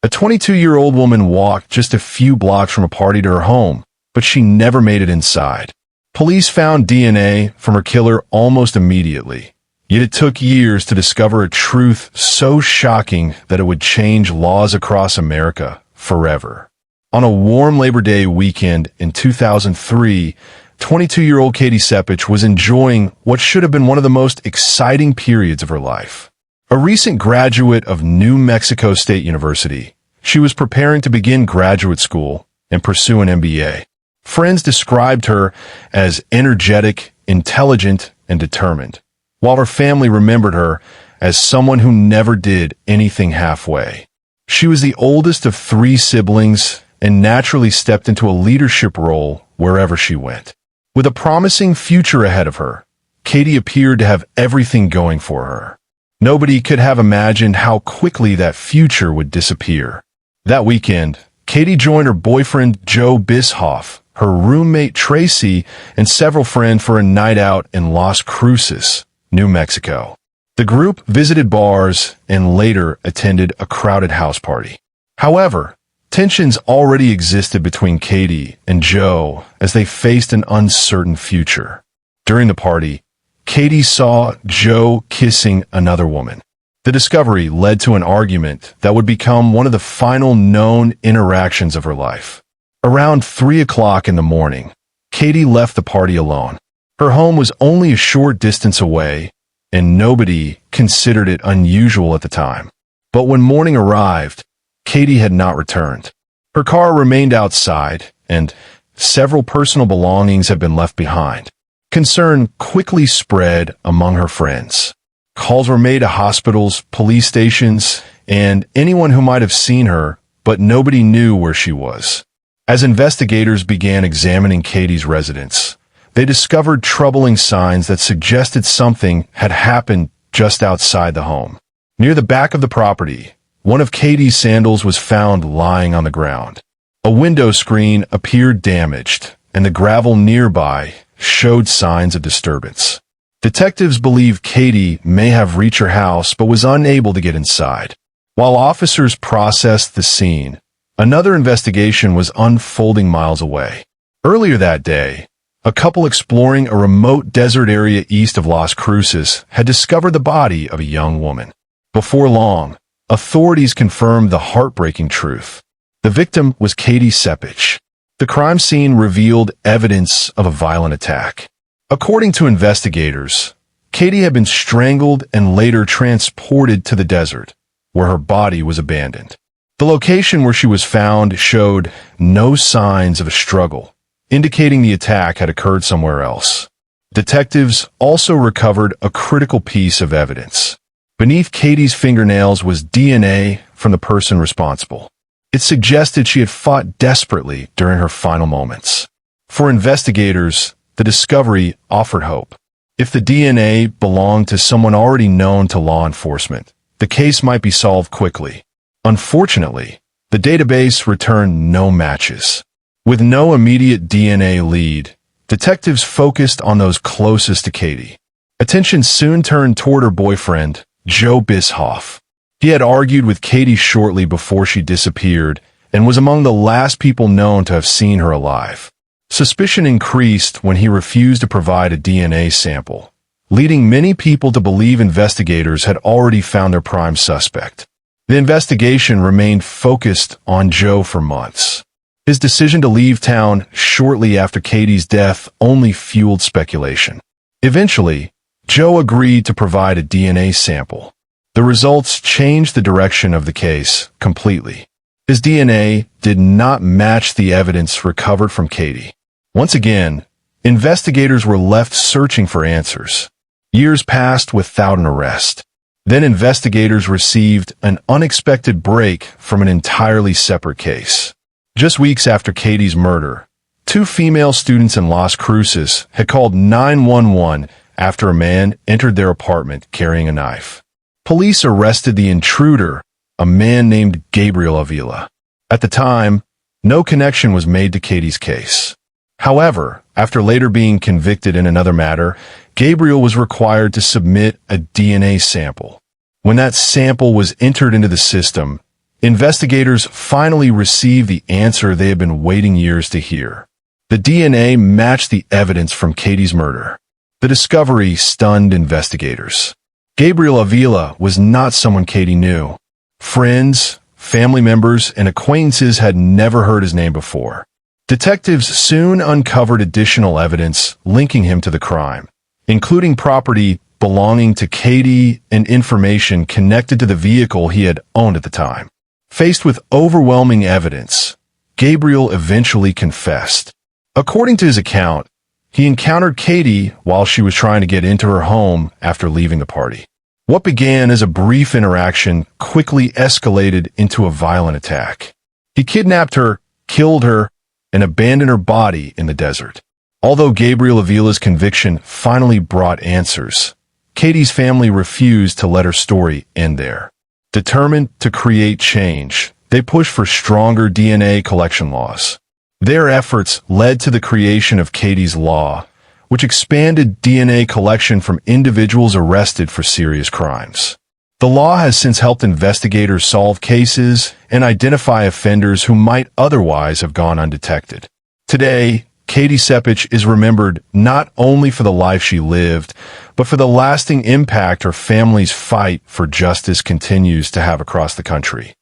A 22-year-old woman walked just a few blocks from a party to her home, but she never made it inside. Police found DNA from her killer almost immediately, yet it took years to discover a truth so shocking that it would change laws across America forever. On a warm Labor Day weekend in 2003, 22-year-old Katie Sepich was enjoying what should have been one of the most exciting periods of her life. A recent graduate of New Mexico State University, she was preparing to begin graduate school and pursue an MBA. Friends described her as energetic, intelligent, and determined, while her family remembered her as someone who never did anything halfway. She was the oldest of 3 siblings and naturally stepped into a leadership role wherever she went. With a promising future ahead of her, Katie appeared to have everything going for her. Nobody could have imagined how quickly that future would disappear. That weekend, Katie joined her boyfriend Joe Bischoff, her roommate Tracy, and several friends for a night out in Las Cruces, New Mexico. The group visited bars and later attended a crowded house party. However, tensions already existed between Katie and Joe as they faced an uncertain future. During the party, Katie saw Joe kissing another woman. The discovery led to an argument that would become one of the final known interactions of her life. Around 3 o'clock in the morning, Katie left the party alone. Her home was only a short distance away, and nobody considered it unusual at the time. But when morning arrived, Katie had not returned. Her car remained outside, and several personal belongings had been left behind. Concern quickly spread among her friends. Calls were made to hospitals, police stations, and anyone who might have seen her, but nobody knew where she was. As investigators began examining Katie's residence, they discovered troubling signs that suggested something had happened just outside the home. Near the back of the property, one of Katie's sandals was found lying on the ground. A window screen appeared damaged, and the gravel nearby showed signs of disturbance. Detectives believe Katie may have reached her house but was unable to get inside. While officers processed the scene, another investigation was unfolding miles away. Earlier that day, a couple exploring a remote desert area east of Las Cruces had discovered the body of a young woman. Before long, authorities confirmed the heartbreaking truth. The victim was Katie Sepich. The crime scene revealed evidence of a violent attack. According to investigators, Katie had been strangled and later transported to the desert, where her body was abandoned. The location where she was found showed no signs of a struggle, indicating the attack had occurred somewhere else. Detectives also recovered a critical piece of evidence. Beneath Katie's fingernails was DNA from the person responsible. It suggested she had fought desperately during her final moments. For investigators, the discovery offered hope. If the DNA belonged to someone already known to law enforcement, the case might be solved quickly. Unfortunately, the database returned no matches. With no immediate DNA lead, detectives focused on those closest to Katie. Attention soon turned toward her boyfriend, Joe Bischoff. He had argued with Katie shortly before she disappeared and was among the last people known to have seen her alive. Suspicion increased when he refused to provide a DNA sample, leading many people to believe investigators had already found their prime suspect. The investigation remained focused on Joe for months. His decision to leave town shortly after Katie's death only fueled speculation. Eventually, Joe agreed to provide a DNA sample. The results changed the direction of the case completely. His DNA did not match the evidence recovered from Katie. Once again, investigators were left searching for answers. Years passed without an arrest. Then investigators received an unexpected break from an entirely separate case. Just weeks after Katie's murder, 2 female students in Las Cruces had called 911 after a man entered their apartment carrying a knife. Police arrested the intruder, a man named Gabriel Avila. At the time, no connection was made to Katie's case. However, after later being convicted in another matter, Gabriel was required to submit a DNA sample. When that sample was entered into the system, investigators finally received the answer they had been waiting years to hear. The DNA matched the evidence from Katie's murder. The discovery stunned investigators. Gabriel Avila was not someone Katie knew. Friends, family members, and acquaintances had never heard his name before. Detectives soon uncovered additional evidence linking him to the crime, including property belonging to Katie and information connected to the vehicle he had owned at the time. Faced with overwhelming evidence, Gabriel eventually confessed. According to his account, he encountered Katie while she was trying to get into her home after leaving the party. What began as a brief interaction quickly escalated into a violent attack. He kidnapped her, killed her, and abandoned her body in the desert. Although Gabriel Avila's conviction finally brought answers, Katie's family refused to let her story end there. Determined to create change, they pushed for stronger DNA collection laws. Their efforts led to the creation of Katie's Law, which expanded DNA collection from individuals arrested for serious crimes. The law has since helped investigators solve cases and identify offenders who might otherwise have gone undetected. Today, Katie Sepich is remembered not only for the life she lived, but for the lasting impact her family's fight for justice continues to have across the country.